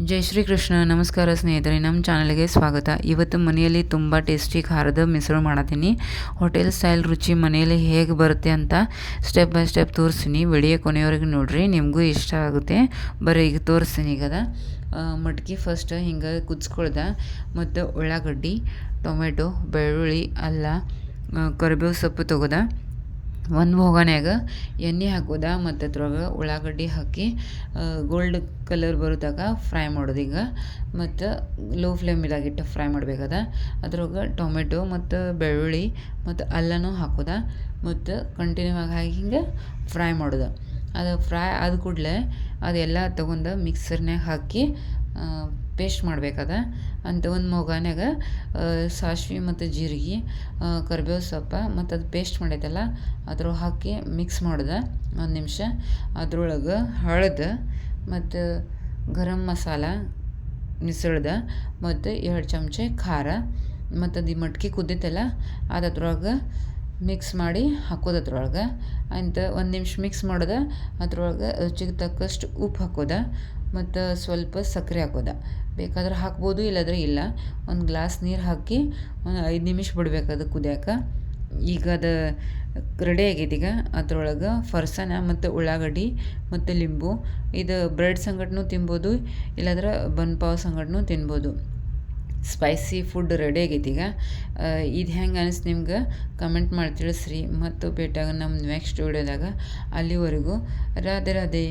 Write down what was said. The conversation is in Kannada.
ಜೈ ಶ್ರೀ ಕೃಷ್ಣ. ನಮಸ್ಕಾರ ಸ್ನೇಹಿತರೆ, ನಮ್ಮ ಚಾನಲ್ಗೆ ಸ್ವಾಗತ. ಇವತ್ತು ಮನೆಯಲ್ಲಿ ತುಂಬ ಟೇಸ್ಟಿ ಖಾರದ ಮಿಶ್ರಣ ಮಾಡತ್ತೀನಿ. ಹೋಟೆಲ್ ಸ್ಟೈಲ್ ರುಚಿ ಮನೆಯಲ್ಲಿ ಹೇಗೆ ಬರುತ್ತೆ ಅಂತ ಸ್ಟೆಪ್ ಬೈ ಸ್ಟೆಪ್ ತೋರಿಸ್ತೀನಿ. ವಿಡಿಯೋ ಕೊನೆಯವರೆಗೆ ನೋಡಿರಿ, ನಿಮಗೂ ಇಷ್ಟ ಆಗುತ್ತೆ. ಬರೀ ಈಗ ತೋರಿಸ್ತೀನಿ. ಈಗದ ಮಟ್ಕಿ ಫಸ್ಟ್ ಹಿಂಗೆ ಕುದಿಸ್ಕೊಳ್ದ, ಮತ್ತು ಉಳ್ಳಾಗಡ್ಡಿ, ಟೊಮೆಟೊ, ಬೆಳ್ಳುಳ್ಳಿ, ಅಲ್ಲ, ಕರಿಬೇವು ಸೊಪ್ಪು ತೊಗೋದ. ಒಂದು ಭೋಗನ್ಯಾಗ ಎಣ್ಣೆ ಹಾಕೋದ, ಮತ್ತು ಅದ್ರೊಳಗೆ ಉಳ್ಳಾಗಡ್ಡಿ ಹಾಕಿ ಗೋಲ್ಡ್ ಕಲರ್ ಬರೋದಾಗ ಫ್ರೈ ಮಾಡೋದು. ಈಗ ಮತ್ತು ಲೋ ಫ್ಲೇಮಿದಾಗಿಟ್ಟು ಫ್ರೈ ಮಾಡಬೇಕದ. ಅದ್ರೊಳಗೆ ಟೊಮೆಟೊ ಮತ್ತು ಬೆಳ್ಳುಳ್ಳಿ ಮತ್ತು ಅಲ್ಲನೂ ಹಾಕೋದ, ಮತ್ತು ಕಂಟಿನ್ಯೂ ಆಗಿ ಹಿಂಗೆ ಫ್ರೈ ಮಾಡೋದು. ಅದು ಫ್ರೈ ಆದ ಕೂಡಲೇ ಅದೆಲ್ಲ ತೊಗೊಂಡು ಮಿಕ್ಸರ್ನಾಗ ಹಾಕಿ ಪೇಸ್ಟ್ ಮಾಡಬೇಕದ. ಅಂತ ಒಂದು ಮೊಗನ್ಯಾಗ ಸಾಸಿವೆ ಮತ್ತು ಜೀರಿಗೆ, ಕರಿಬೇವು ಸೊಪ್ಪು ಮತ್ತು ಅದು ಪೇಸ್ಟ್ ಮಾಡೈತಲ್ಲ ಅದ್ರೊಳಗೆ ಹಾಕಿ ಮಿಕ್ಸ್ ಮಾಡೋದು 1 ನಿಮಿಷ. ಅದ್ರೊಳಗೆ ಹಳದಿ ಮತ್ತು ಗರಂ ಮಸಾಲ ಮಿಸಳ್ದ, ಮತ್ತು 2 ಚಮಚ ಖಾರ, ಮತ್ತು ಅದು ಮಟ್ಕಿ ಕುದ್ದೈತಲ್ಲ ಅದು ಅದ್ರೊಳಗೆ ಮಿಕ್ಸ್ ಮಾಡಿ ಹಾಕೋದು. ಅದ್ರೊಳಗೆ ಅಂತ 1 ನಿಮಿಷ ಮಿಕ್ಸ್ ಮಾಡೋದು. ಅದ್ರೊಳಗೆ ರುಚಿಗೆ ತಕ್ಕಷ್ಟು ಉಪ್ಪು ಹಾಕೋದ, ಮತ್ತು ಸ್ವಲ್ಪ ಸಕ್ಕರೆ ಹಾಕೋದ. ಬೇಕಾದ್ರೆ ಹಾಕ್ಬೋದು, ಇಲ್ಲಾಂದ್ರೆ ಇಲ್ಲ. ಒಂದು ಗ್ಲಾಸ್ ನೀರು ಹಾಕಿ ಒಂದು 5 ನಿಮಿಷ ಬಿಡ್ಬೇಕು ಅದು ಕುದಿಯೋಕೆ. ಈಗ ಅದು ರೆಡಿ ಆಗೈತಿ. ಈಗ ಅದ್ರೊಳಗೆ ಫರ್ಸನ ಮತ್ತು ಉಳ್ಳಾಗಡ್ಡಿ ಮತ್ತು ಲಿಂಬು, ಇದು ಬ್ರೆಡ್ ಸಂಗಟನೂ ತಿನ್ಬೋದು, ಇಲ್ಲಾಂದ್ರೆ ಬನ್ ಪಾವ್ ಸಂಗಟನೂ ತಿನ್ಬೋದು. ಸ್ಪೈಸಿ ಫುಡ್ ರೆಡಿ ಆಗೈತಿ. ಈಗ ಇದು ಹೆಂಗೆ ಅನಿಸ್ತು ನಿಮ್ಗೆ ಕಮೆಂಟ್ ಮಾಡಿ ತಿಳಿಸ್ರಿ. ಮತ್ತು ಭೇಟಿಯಾಗ ನಮ್ಮ ನೆಕ್ಸ್ಟ್ ವಿಡಿಯೋದಾಗ. ಅಲ್ಲಿವರೆಗೂ ರಾಧೆ ರಾಧೆ.